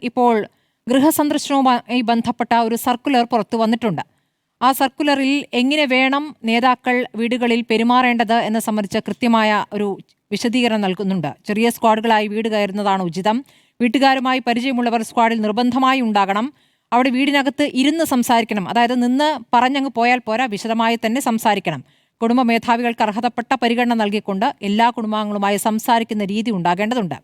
ഇപ്പോൾ ഗൃഹസന്ദർശനവുമായി ബന്ധപ്പെട്ട ഒരു സർക്കുലർ പുറത്തു വന്നിട്ടുണ്ട്. ആ സർക്കുലറിൽ എങ്ങനെ വേണം നേതാക്കൾ വീടുകളിൽ പെരുമാറേണ്ടത് എന്ന സംബന്ധിച്ച് കൃത്യമായ ഒരു വിശദീകരണം നൽകുന്നുണ്ട്. ചെറിയ സ്ക്വാഡുകളായി വീട് കയറുന്നതാണ് ഉചിതം. വീട്ടുകാരുമായി പരിചയമുള്ളവർ സ്ക്വാഡിൽ നിർബന്ധമായി ഉണ്ടാകണം. അവിടെ വീടിനകത്ത് ഇരുന്ന് സംസാരിക്കണം. അതായത് നിന്ന് പറഞ്ഞങ്ങ് പോയാൽ പോരാ, വിശദമായി തന്നെ സംസാരിക്കണം. കുടുംബ മേധാവികൾക്ക് അർഹതപ്പെട്ട പരിഗണന നൽകിക്കൊണ്ട് എല്ലാ കുടുംബാംഗങ്ങളുമായി സംസാരിക്കുന്ന രീതി ഉണ്ടാകേണ്ടതുണ്ട്.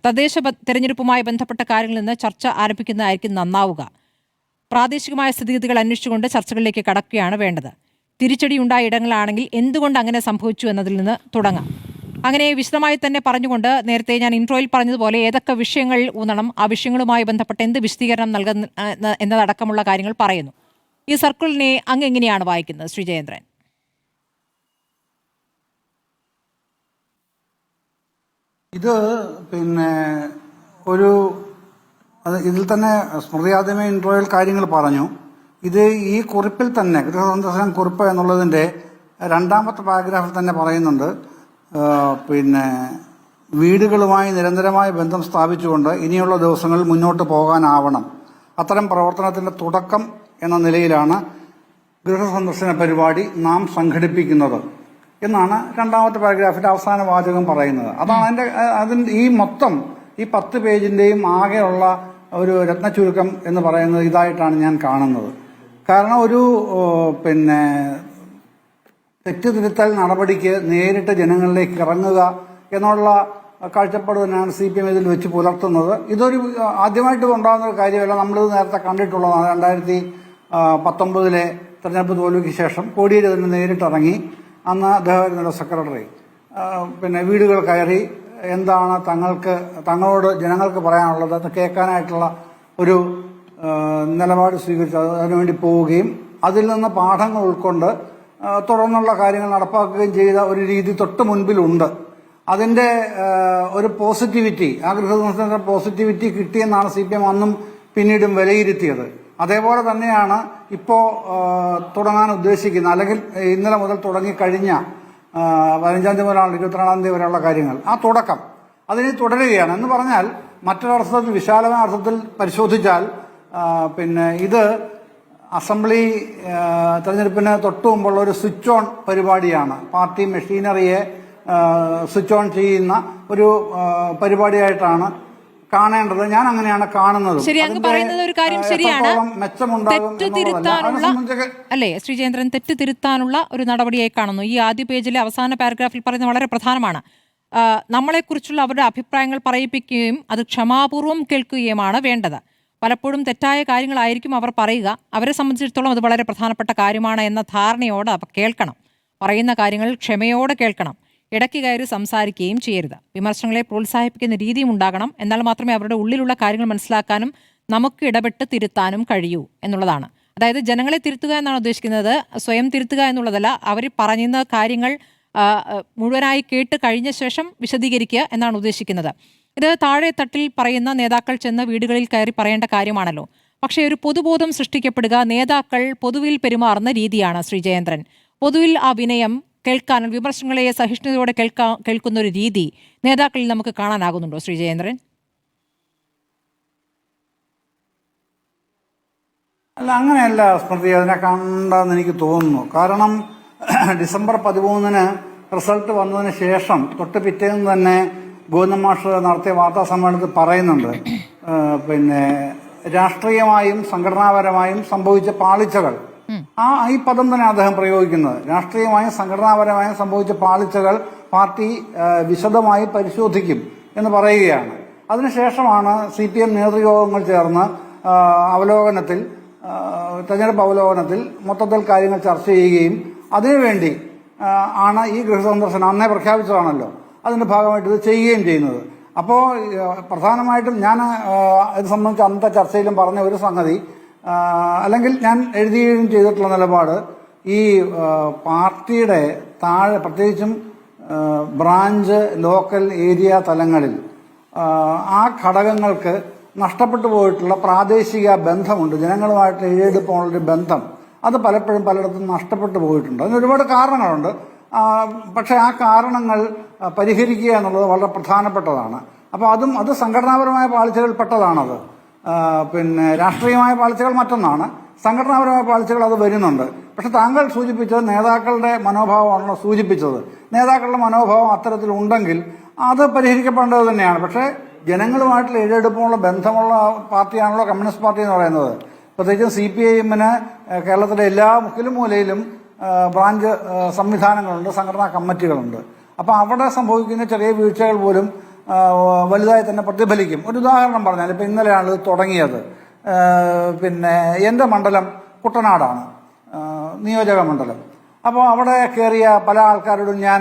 തദ്ദേശ തെരഞ്ഞെടുപ്പുമായി ബന്ധപ്പെട്ട കാര്യങ്ങളിൽ നിന്ന് ചർച്ച ആരംഭിക്കുന്നതായിരിക്കും നന്നാവുക. പ്രാദേശികമായ സ്ഥിതിഗതികൾ അന്വേഷിച്ചുകൊണ്ട് ചർച്ചകളിലേക്ക് കടക്കുകയാണ് വേണ്ടത്. തിരിച്ചടിയുണ്ടായ ഇടങ്ങളാണെങ്കിൽ എന്തുകൊണ്ട് അങ്ങനെ സംഭവിച്ചു എന്നതിൽ നിന്ന് തുടങ്ങാം. അങ്ങനെ വിശദമായി തന്നെ പറഞ്ഞുകൊണ്ട് നേരത്തെ ഞാൻ ഇൻട്രോയിൽ പറഞ്ഞതുപോലെ ഏതൊക്കെ വിഷയങ്ങൾ ഊന്നണം, ആ വിഷയങ്ങളുമായി ബന്ധപ്പെട്ട് എന്ത് വിശദീകരണം നൽകുന്ന എന്നതടക്കമുള്ള കാര്യങ്ങൾ പറയുന്നു. ഈ സർക്കിളിനെ അങ്ങ് എങ്ങനെയാണ് വായിക്കുന്നത് ശ്രീ ജയേന്ദ്രൻ? ഇത് ഇതിൽ തന്നെ സ്മൃതി ആദ്യമേ ഇൻട്രോയിൽ കാര്യങ്ങൾ പറഞ്ഞു. ഇത് ഈ കുറിപ്പിൽ തന്നെ ഗൃഹസന്ദർശനം കുറിപ്പ് എന്നുള്ളതിൻ്റെ രണ്ടാമത്തെ പാരഗ്രാഫിൽ തന്നെ പറയുന്നുണ്ട്. വീടുകളുമായി നിരന്തരമായ ബന്ധം സ്ഥാപിച്ചുകൊണ്ട് ഇനിയുള്ള ദിവസങ്ങളിൽ മുന്നോട്ട് പോകാനാവണം. അത്തരം പ്രവർത്തനത്തിൻ്റെ തുടക്കം എന്ന നിലയിലാണ് ഗൃഹസന്ദർശന പരിപാടി നാം സംഘടിപ്പിക്കുന്നത് എന്നാണ് രണ്ടാമത്തെ പാരഗ്രാഫിന്റെ അവസാന വാചകം പറയുന്നത്. അതാണ് അതിൻ്റെ ഈ മൊത്തം ഈ 10 പേജിന്റെയും ആകെയുള്ള ഒരു രത്നചുരുക്കം എന്ന് പറയുന്നത് ഇതായിട്ടാണ് ഞാൻ കാണുന്നത്. കാരണം ഒരു തെറ്റുതിരുത്തൽ നടപടിക്ക് നേരിട്ട് ജനങ്ങളിലേക്ക് ഇറങ്ങുക എന്നുള്ള കാഴ്ചപ്പാട് തന്നെയാണ് CPM ഇതിൽ വെച്ച് പുലർത്തുന്നത്. ഇതൊരു ആദ്യമായിട്ട് ഉണ്ടാകുന്ന ഒരു കാര്യമല്ല. നമ്മളിത് നേരത്തെ കണ്ടിട്ടുള്ളതാണ്. 2019 തെരഞ്ഞെടുപ്പ് തോൽവിക്ക് ശേഷം കോടിയേരി തന്നെ നേരിട്ടിറങ്ങി. അന്ന് അദ്ദേഹത്തിൻ്റെ സെക്രട്ടറി വീടുകൾ കയറി എന്താണ് തങ്ങളോട് ജനങ്ങൾക്ക് പറയാനുള്ളത് എന്ന് കേൾക്കാനായിട്ടുള്ള ഒരു നിലപാട് സ്വീകരിച്ച് അതിനുവേണ്ടി പോവുകയും അതിൽ നിന്ന് പാഠങ്ങൾ ഉൾക്കൊണ്ട് തുടർന്നുള്ള കാര്യങ്ങൾ നടപ്പാക്കുകയും ചെയ്ത ഒരു രീതി തൊട്ട് മുൻപിലുണ്ട്. അതിൻ്റെ ഒരു പോസിറ്റിവിറ്റി, ആ ഗൃഹസന്ദർശനത്തിന്റെ പോസിറ്റിവിറ്റി കിട്ടിയെന്നാണ് CPM അന്നും പിന്നീടും വിലയിരുത്തിയത്. അതേപോലെ തന്നെയാണ് ഇപ്പോൾ തുടങ്ങാൻ ഉദ്ദേശിക്കുന്നത്, അല്ലെങ്കിൽ ഇന്നലെ മുതൽ തുടങ്ങിക്കഴിഞ്ഞ 15-ാം തീയതി മുതലാണ് 22-ാം തീയതി വരെയുള്ള കാര്യങ്ങൾ. ആ തുടക്കം അതിന് തുടരുകയാണ് എന്ന് പറഞ്ഞാൽ മറ്റൊരർത്ഥത്തിൽ, വിശാലമായ അർത്ഥത്തിൽ പരിശോധിച്ചാൽ ഇത് അസംബ്ലി തെരഞ്ഞെടുപ്പിന് തൊട്ടു മുമ്പുള്ള ഒരു സ്വിച്ച് ഓൺ പരിപാടിയാണ്. പാർട്ടി മെഷീനറിയെ സ്വിച്ച് ഓൺ ചെയ്യുന്ന ഒരു പരിപാടിയായിട്ടാണ് കാണേണ്ടത്. ഞാൻ അങ്ങനെയാണ് കാണുന്നത്. ശരി, അങ്ങ് പറയുന്നത് ഒരു കാര്യം ശരിയാണ്. അല്ലേ ശ്രീ ജയേന്ദ്രൻ, തെറ്റ് തിരുത്താനുള്ള ഒരു നടപടിയായി കാണുന്നു. ഈ ആദ്യ പേജിലെ അവസാന പാരഗ്രാഫിൽ പറയുന്നത് വളരെ പ്രധാനമാണ്. നമ്മളെക്കുറിച്ചുള്ള അവരുടെ അഭിപ്രായങ്ങൾ പറയിപ്പിക്കുകയും അത് ക്ഷമാപൂർവ്വം കേൾക്കുകയുമാണ് വേണ്ടത്. പലപ്പോഴും തെറ്റായ കാര്യങ്ങളായിരിക്കും അവർ പറയുക. അവരെ സംബന്ധിച്ചിടത്തോളം അത് വളരെ പ്രധാനപ്പെട്ട കാര്യമാണ് എന്ന ധാരണയോടെ കേൾക്കണം. പറയുന്ന കാര്യങ്ങൾ ക്ഷമയോടെ കേൾക്കണം. ഇടയ്ക്ക് കയറി സംസാരിക്കുകയും ചെയ്യരുത്. വിമർശനങ്ങളെ പ്രോത്സാഹിപ്പിക്കുന്ന രീതിയും ഉണ്ടാകണം. എന്നാൽ മാത്രമേ അവരുടെ ഉള്ളിലുള്ള കാര്യങ്ങൾ മനസ്സിലാക്കാനും നമുക്ക് ഇടപെട്ട് തിരുത്താനും കഴിയൂ എന്നുള്ളതാണ്. അതായത് ജനങ്ങളെ തിരുത്തുക എന്നാണ് ഉദ്ദേശിക്കുന്നത്, സ്വയം തിരുത്തുക എന്നുള്ളതല്ല. അവർ പറയുന്ന കാര്യങ്ങൾ മുഴുവനായി കേട്ട് കഴിഞ്ഞ ശേഷം വിശദീകരിക്കുക എന്നാണ് ഉദ്ദേശിക്കുന്നത്. ഇത് താഴെ തട്ടിൽ പറയുന്ന നേതാക്കൾ ചെന്ന് വീടുകളിൽ കയറി പറയേണ്ട കാര്യമാണല്ലോ. പക്ഷേ ഒരു പൊതുബോധം സൃഷ്ടിക്കപ്പെടുക നേതാക്കൾ പൊതുവിൽ പെരുമാറുന്ന രീതിയാണ് ശ്രീ ജയേന്ദ്രൻ. പൊതുവിൽ ആ വിനയം കേൾക്കാനും വിമർശനങ്ങളെ സഹിഷ്ണുതയോടെ കേൾക്കുന്ന ഒരു രീതി നേതാക്കളിൽ നമുക്ക് കാണാനാകുന്നുണ്ടോ ശ്രീ ജയേന്ദ്രൻ? അല്ല, അങ്ങനെയല്ല സ്മൃതി, അതിനെ കണ്ടെന്ന് എനിക്ക് തോന്നുന്നു. കാരണം ഡിസംബർ 13 റിസൾട്ട് വന്നതിന് ശേഷം തൊട്ട് പിറ്റേന്ന് തന്നെ ഗോവിന്ദൻ മാഷ് നടത്തിയ വാർത്താ സമ്മേളനത്തിൽ പറയുന്നുണ്ട്, രാഷ്ട്രീയമായും സംഘടനാപരമായും സംഭവിച്ച പാളിച്ചകൾ, ഈ പദം തന്നെ അദ്ദേഹം പ്രയോഗിക്കുന്നത്. രാഷ്ട്രീയമായും സംഘടനാപരമായും സംഭവിച്ച പാളിച്ചകൾ പാർട്ടി വിശദമായി പരിശോധിക്കും എന്ന് പറയുകയാണ്. അതിനുശേഷമാണ് CPM നേതൃയോഗങ്ങൾ ചേർന്ന് തെരഞ്ഞെടുപ്പ് അവലോകനത്തിൽ മൊത്തത്തിൽ കാര്യങ്ങൾ ചർച്ച ചെയ്യുകയും അതിനുവേണ്ടി ആണ് ഈ ഗൃഹസന്ദർശനം അന്നേ പ്രഖ്യാപിച്ചതാണല്ലോ, അതിന്റെ ഭാഗമായിട്ട് ഇത് ചെയ്യുകയും ചെയ്യുന്നത്. അപ്പോൾ പ്രധാനമായിട്ടും ഞാൻ ഇത് സംബന്ധിച്ച് അന്നത്തെ ചർച്ചയിലും പറഞ്ഞ ഒരു സംഗതി, അല്ലെങ്കിൽ ഞാൻ എഴുതുകയും ചെയ്തിട്ടുള്ള നിലപാട്, ഈ പാർട്ടിയുടെ താഴെ പ്രത്യേകിച്ചും ബ്രാഞ്ച് ലോക്കൽ ഏരിയ തലങ്ങളിൽ ആ ഘടകങ്ങൾക്ക് നഷ്ടപ്പെട്ടു പോയിട്ടുള്ള പ്രാദേശിക ബന്ധമുണ്ട്. ജനങ്ങളുമായിട്ട് എഴുതിപ്പോഴുള്ളൊരു ബന്ധം അത് പലപ്പോഴും പലയിടത്തും നഷ്ടപ്പെട്ടു പോയിട്ടുണ്ട്. അതിന് ഒരുപാട് കാരണങ്ങളുണ്ട്. പക്ഷെ ആ കാരണങ്ങൾ പരിഹരിക്കുക എന്നുള്ളത് വളരെ പ്രധാനപ്പെട്ടതാണ്. അപ്പോൾ അത് സംഘടനാപരമായ പാളിച്ചകളിൽപ്പെട്ടതാണത്. പിന്നെ രാഷ്ട്രീയമായ പാളിച്ചകൾ മറ്റൊന്നാണ്, സംഘടനാപരമായ പാളിച്ചകൾ അത് വരുന്നുണ്ട്. പക്ഷെ താങ്കൾ സൂചിപ്പിച്ചത് നേതാക്കളുടെ മനോഭാവമാണല്ലോ സൂചിപ്പിച്ചത്. നേതാക്കളുടെ മനോഭാവം അത്തരത്തിലുണ്ടെങ്കിൽ അത് പരിഹരിക്കപ്പെടേണ്ടത് തന്നെയാണ്. പക്ഷേ ജനങ്ങളുമായിട്ടുള്ള ഇഴയെടുപ്പമുള്ള ബന്ധമുള്ള പാർട്ടിയാണല്ലോ കമ്മ്യൂണിസ്റ്റ് പാർട്ടി എന്ന് പറയുന്നത്. പ്രത്യേകിച്ചും CPIM കേരളത്തിലെ എല്ലാ മുക്കിലും മൂലയിലും ബ്രാഞ്ച് സംവിധാനങ്ങളുണ്ട്, സംഘടനാ കമ്മിറ്റികളുണ്ട്. അപ്പോൾ അവിടെ സംഭവിക്കുന്ന ചെറിയ വീഴ്ചകൾ പോലും വലുതായി തന്നെ പ്രതിഫലിക്കും. ഒരു ഉദാഹരണം പറഞ്ഞാൽ, ഇപ്പം ഇന്നലെയാണ് ഇത് തുടങ്ങിയത്. പിന്നെ എൻ്റെ മണ്ഡലം കുട്ടനാടാണ്, നിയോജക മണ്ഡലം. അപ്പോൾ അവിടെ കയറിയ പല ആൾക്കാരോടും ഞാൻ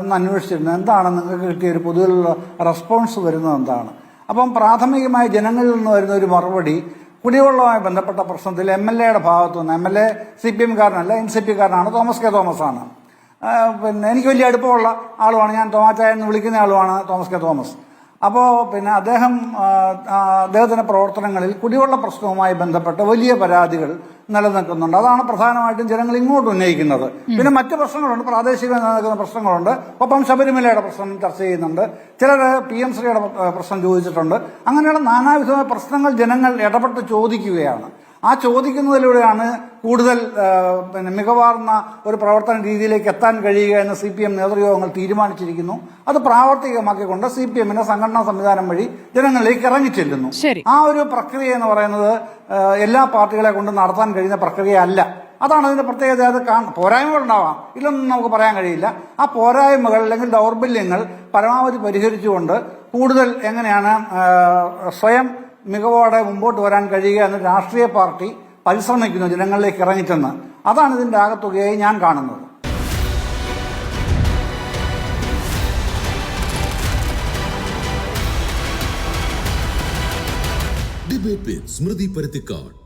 ഒന്ന് അന്വേഷിച്ചിരുന്നു, എന്താണ് നിങ്ങൾക്ക് കിട്ടിയ ഒരു പൊതുവിലുള്ള റെസ്പോൺസ് വരുന്നത് എന്താണ്. അപ്പം പ്രാഥമികമായി ജനങ്ങളിൽ നിന്ന് വരുന്ന ഒരു മറുപടി, കുടിവെള്ളവുമായി ബന്ധപ്പെട്ട പ്രശ്നത്തിൽ MLAയുടെ ഭാഗത്തു നിന്ന്, MLA CPM-കാരനല്ല, NCP-കാരനാണ്, തോമസ് കെ തോമസ് ആണ്. പിന്നെ എനിക്ക് വലിയ അടുപ്പമുള്ള ആളുമാണ്, ഞാൻ തോമാച്ചായ എന്ന് വിളിക്കുന്ന ആളുമാണ് തോമസ് കെ തോമസ്. അപ്പോൾ പിന്നെ അദ്ദേഹത്തിന്റെ പ്രവർത്തനങ്ങളിൽ കുടിവെള്ള പ്രശ്നവുമായി ബന്ധപ്പെട്ട് വലിയ പരാതികൾ നിലനിൽക്കുന്നുണ്ട്. അതാണ് പ്രധാനമായിട്ടും ജനങ്ങൾ ഇങ്ങോട്ട് ഉന്നയിക്കുന്നത്. പിന്നെ മറ്റ് പ്രശ്നങ്ങളുണ്ട്, പ്രാദേശികമായി നിലനിൽക്കുന്ന പ്രശ്നങ്ങളുണ്ട്. ഒപ്പം ശബരിമലയുടെ പ്രശ്നം ചർച്ച ചെയ്യുന്നുണ്ട്, ചിലർ PM ശ്രീയുടെ പ്രശ്നം ചോദിച്ചിട്ടുണ്ട്. അങ്ങനെയുള്ള നാനാവിധമായ പ്രശ്നങ്ങൾ ജനങ്ങൾ ഇടപെട്ട് ചോദിക്കുകയാണ്. ആ ചോദിക്കുന്നതിലൂടെയാണ് കൂടുതൽ പിന്നെ മികവാർന്ന ഒരു പ്രവർത്തന രീതിയിലേക്ക് എത്താൻ കഴിയുക എന്ന് CPM നേതൃയോഗങ്ങൾ തീരുമാനിച്ചിരിക്കുന്നു. അത് പ്രാവർത്തികമാക്കിക്കൊണ്ട് CPM-ന്റെ സംഘടനാ സംവിധാനം വഴി ജനങ്ങളിലേക്ക് ഇറങ്ങിച്ചെല്ലുന്നു. ആ ഒരു പ്രക്രിയ എന്ന് പറയുന്നത് എല്ലാ പാർട്ടികളെ കൊണ്ട് നടത്താൻ കഴിയുന്ന പ്രക്രിയ അല്ല. അതാണ് അതിന്റെ പ്രത്യേകത. അത് പോരായ്മകൾ ഉണ്ടാവാം, ഇല്ലൊന്നും നമുക്ക് പറയാൻ കഴിയില്ല. ആ പോരായ്മകൾ അല്ലെങ്കിൽ ദൗർബല്യങ്ങൾ പരമാവധി പരിഹരിച്ചുകൊണ്ട് കൂടുതൽ എങ്ങനെയാണ് സ്വയം മികവോടെ മുമ്പോട്ട് വരാൻ കഴിയുക എന്ന് രാഷ്ട്രീയ പാർട്ടി പരിശ്രമിക്കുന്നു ജനങ്ങളിലേക്ക് ഇറങ്ങിച്ചെന്ന്. അതാണ് ഇതിന്റെ ആകത്തുകയായി ഞാൻ കാണുന്നത്. ഡിബേറ്റ് വിത്ത് സ്മൃതി പരുത്തിക്കാട്.